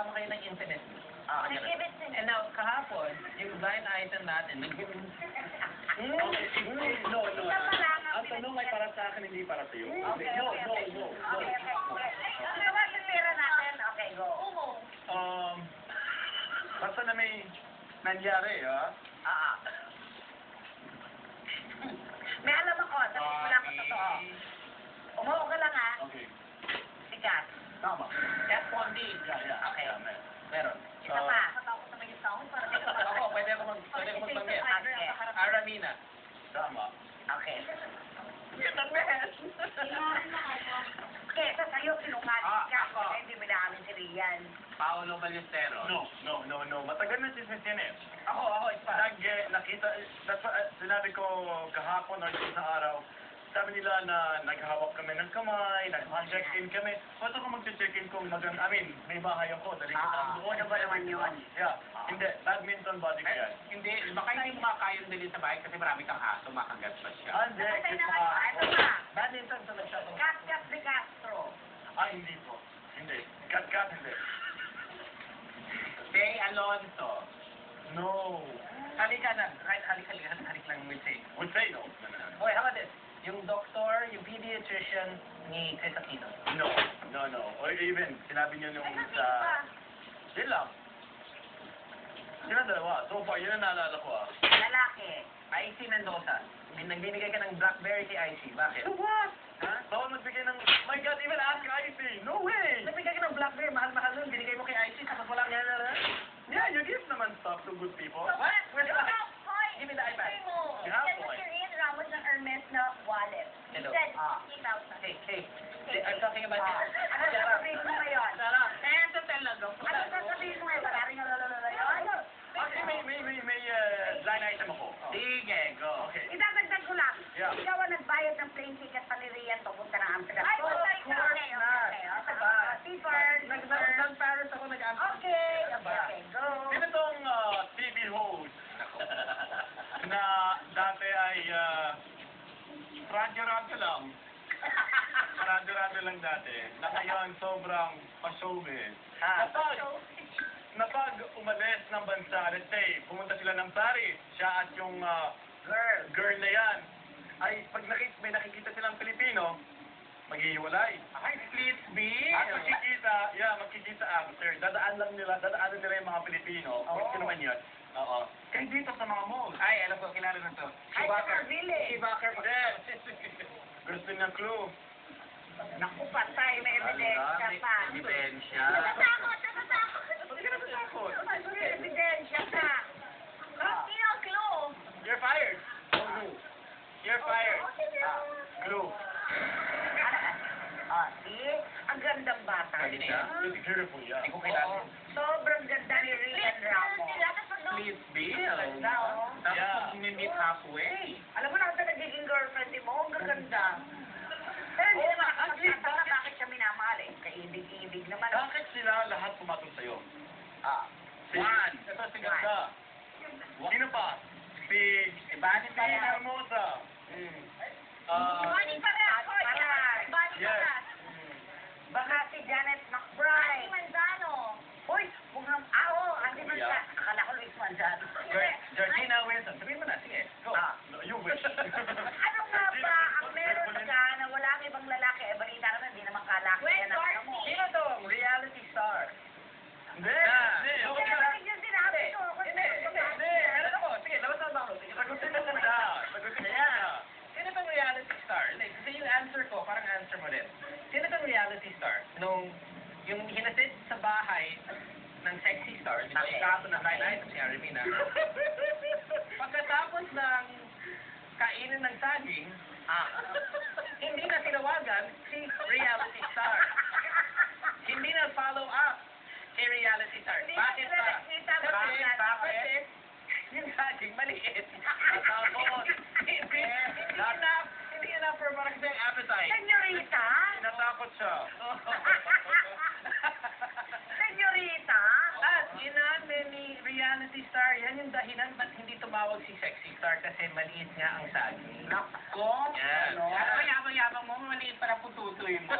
nagsama kayo ng infinite. Nag-ibig din. And now, kahapon, yung blind item natin, No. Ang tanong ay para sa akin, hindi para sa iyo. Okay. No. Ano ba yung pera natin? Okay, go. Basta na may nangyari, ha? May alam ako, sabihin mo lang ko totoo. Umuho ka lang, ha? Okay. Sikat. Tama. Kat Pondi. Okay. Meron. Isa pa. Matapos na maging sound para di ka Ako, pwede ako magbanggit. Aramina. Tama. Okay. Kitang mes. Kesa sa'yo, sinungaling ka. Ako. Kaya hindi mo namin si Rian. Paolo Ballesteros. No. Matagal na si Cecil eh. Ako, isa. Nakita, sinabi ko kahapon o isang araw, sabi nila na naghahawak kami ng kamay, nag-check-in kami. Ba't ako mag-check-in kung may bahay ako, dali ko lang doon. Ano ba naman yun? Yeah, hindi, badminton body ko yan. Hindi, baka hindi mo makakayang dalhin sa bahay kasi marami kang aso, makagat pa siya. Hindi, Patay na kayo. Ito pa. Badminton sa nagsasabi. Kat de Castro. Hindi po. Hindi. Kat, hindi. Jay Alonso. No. Halika na. Halik lang with say. Would say no. Okay, how about this? Yung doktor, yung pediatrician ni Chris Aquino. No. Or even, sinabi niyo nung sa... Yun lang. Yun ang dalawa. So far, yun ang naalala ko Lalaki. IC Mendoza. Nagbibigay ka ng Blackberry kay IC. Bakit? What? Ha? Bawal magbigay ng... My God, even ask IC. No way! Nagbigay ka ng Blackberry, mahal-mahal nun. Binigay mo kay IC, tapos walang yan na. Yeah, you give naman stuff to good people. What? Where's the Point. Give me the iPad. You have point. Ramos ng Hermes na wallet. Hello. He said, Ah. 50,000. Hey. I'm talking about Ano sasabihin mo ngayon? Sarap. Ito talaga. Ano sasabihin mo ngayon? Parang yung lalala yun. Actually, may line item ako. Sige, go. Okay. Idadagdag ko lang. Yeah. Ikaw ang nagbayad ng plane ticket pa ni Rian papunta ng Amsterdam. Ay, okay. Nag-Paris ako nag-answer. Okay, go. Sino tong TV host na dati ay radyo-radyo lang. Radyo-radyo lang dati. Na ngayon sobrang pa-showbiz. Napag umalis ng bansa, let's say, pumunta sila ng Paris, siya at yung girl na yan, ay pag may nakikita silang Pilipino, maghihiwalay. Ay, please be. At magkikita after. Dadaanan nila yung mga Pilipino. Oo. Kung naman yun. Oo. Kaya dito sa mga malls. Ay, alam ko, kilala na to. Ay, sa Marville. Si Bakar. Gusto niya clue. Naku, patay, may ebidensya pa. Ebidensya. Natatakot. Hindi ka natatakot. May ebidensya pa. Sino ang clue? You're fired. You're fired. Clue. See? Ang gandang bata. Pwede na yan. It's beautiful, yeah. Hindi ko kilala. Sobrang ganda ni Rian Ramos. Please, Bill. Ganda, oh. Tapos Yeah. mag-meet halfway. Alam mo na ito nagiging girlfriend mo, ang gaganda. Pero hindi Oo naman nga, ako actually, magtataka bakit siya minamahal eh. Kaibig-ibig naman. Bakit sila lahat pumatol sa'yo? One. Ito si Ganda. Sino pa? Si Ibani pa yan. Hermosa. Bani Paras! Bani Yes. Paras! Baka si Janet McBride. Manzano. Uy, huwag nang... Andy Manzano. Akala ko Luis Manzano. Georgina Wilson. Sabihin mo na, sige. Go. Ah. You wish. Ano nga ba ang meron ka na walang ibang lalaki? Eh, balita naman, hindi naman kalaki yan ang ano mo. Sino to? Reality star. Hindi. Hindi. Hindi Okay naman lang. yung sinabi ko. Hindi. Meron ako. Sige, labas na ba ako? Sige, Sagutin mo muna. Sagutin mo Ayan. muna. Sino tong reality star? Hindi, kasi yung answer ko, parang answer mo rin. Sino tong reality star? Yung hinasit sa bahay ng sexy star, di ba? Okay. Ikaso na kain si Armina. Pagkatapos ng kainin ng saging, hindi na tinawagan si reality star. Hindi na follow up si reality star. Hindi Bakit na ba? nakita ba? Bakit? Yung saging maliit. Tapos, hindi enough for parang siyang appetite. Senyorita? Natakot siya. Senyorita? At inamin ni reality star, yan yung dahilan ba't hindi tumawag si sexy star kasi maliit nga ang saging. Nako. Yan. Ano? Yabang-yabang mo, maliit para pututoy mo.